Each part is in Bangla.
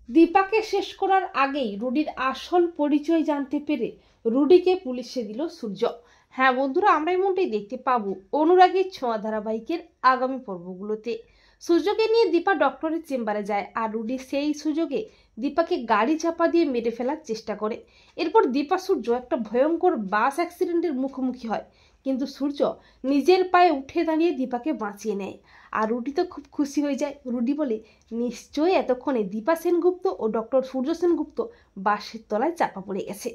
দীপাকে শেষ করার আগেই রুডির আসল পরিচয় জানতে পেরে রুডিকে পুলিশে দিল সূর্য। হ্যাঁ বন্ধুরা, আমরা এমনটাই দেখতে পাবো অনুরাগের ছোঁয়া ধারাবাহিকের আগামী পর্বগুলোতে। সূর্যকে নিয়ে দীপা ডক্টরের চেম্বারে যায় আর রুডি সেই সুযোগে দীপাকে গাড়ি চাপা দিয়ে মেরে ফেলার চেষ্টা করে। এরপর দীপা সূর্য একটা ভয়ঙ্কর বাস অ্যাক্সিডেন্টের মুখোমুখি হয়, কিন্তু সূর্য নিজের পায়ে উঠে দাঁড়িয়ে দীপাকে বাঁচিয়ে নেয়। আর রুডি তো খুব খুশি হয়ে যায়। রুডি বলে, নিশ্চয়ই এতক্ষণে দীপা সেনগুপ্ত ও ডক্টর সূর্য সেনগুপ্ত বাসের তলায় চাপা পড়ে গেছে।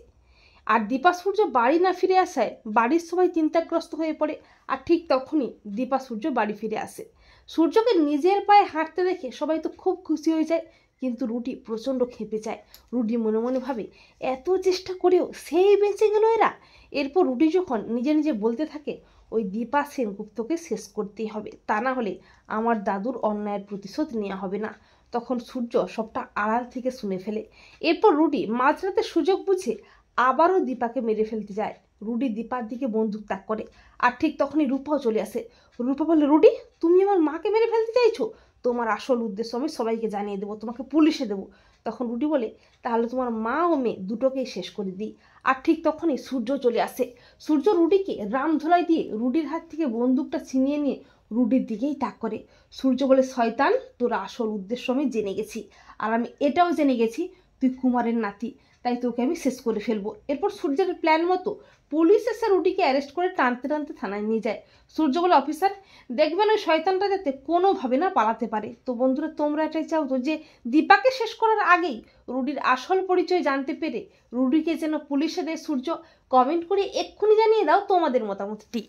আর দীপা সূর্য বাড়ি না ফিরে আসায় বাড়ির সবাই চিন্তাগ্রস্ত হয়ে পড়ে। আর ঠিক তখনই দীপা সূর্য বাড়ি ফিরে আসে। সূর্যকে নিজের পায়ে হাঁটতে দেখে সবাই তো খুব খুশি হয়ে যায়, কিন্তু রুডি প্রচণ্ড খেপে যায়। রুডি মনে মনে ভাবে, এত চেষ্টা করেও সেই বেঁচে গেল এরা। এরপর রুডি যখন নিজে নিজে বলতে থাকে, ওই দীপা সেনগুপ্তকে শেষ করতেই হবে, তা না হলে আমার দাদুর অন্যায়ের প্রতিশোধ নেওয়া হবে না। তখন সূর্য সবটা আড়াল থেকে শুনে ফেলে। এরপর রুডি মাঝরাতে সুযোগ বুঝে আবারও দীপাকে মেরে ফেলতে যায়। রুডি দীপার দিকে বন্দুক তাক করে, আর ঠিক তখনই রূপাও চলে আসে। রূপা বলে, রুডি তুমি আমার মাকে মেরে ফেলতে চাইছো? তোমার আসল উদ্দেশ্য আমি সবাইকে জানিয়ে দেবো, তোমাকে পুলিশে দেবো। তখন রুডি বলে, তাহলে তোমার মা ও মেয়ে দুটোকেই শেষ করে দিই। আর ঠিক তখনই সূর্য চলে আসে। সূর্য রুডিকে রামধোলাই দিয়ে রুডির হাত থেকে বন্দুকটা ছিনিয়ে নিয়ে রুডির দিকেই তাক করে। সূর্য বলে, শয়তান, তোর আসল উদ্দেশ্য আমি জেনে গেছি, আর আমি এটাও জেনে গেছি তুই কুমারের নাতি, তাই তোকে আমি শেষ করে ফেলবো। এরপর সূর্যের প্ল্যান মতো পুলিশ এসে রুডিকে অ্যারেস্ট করে টানতে টানতে থানায় নিয়ে যায়। সূর্য বলে, অফিসার দেখবেন ওই শয়তানটা যাতে কোনোভাবে না পালাতে পারে। তো বন্ধুরা, তোমরা এটাই চাও তো যে দীপাকে শেষ করার আগেই রুডির আসল পরিচয় জানতে পেরে রুডিকে যেন পুলিশে দেয় সূর্য? কমেন্ট করে এক্ষুনি জানিয়ে দাও তোমাদের মতামতটি।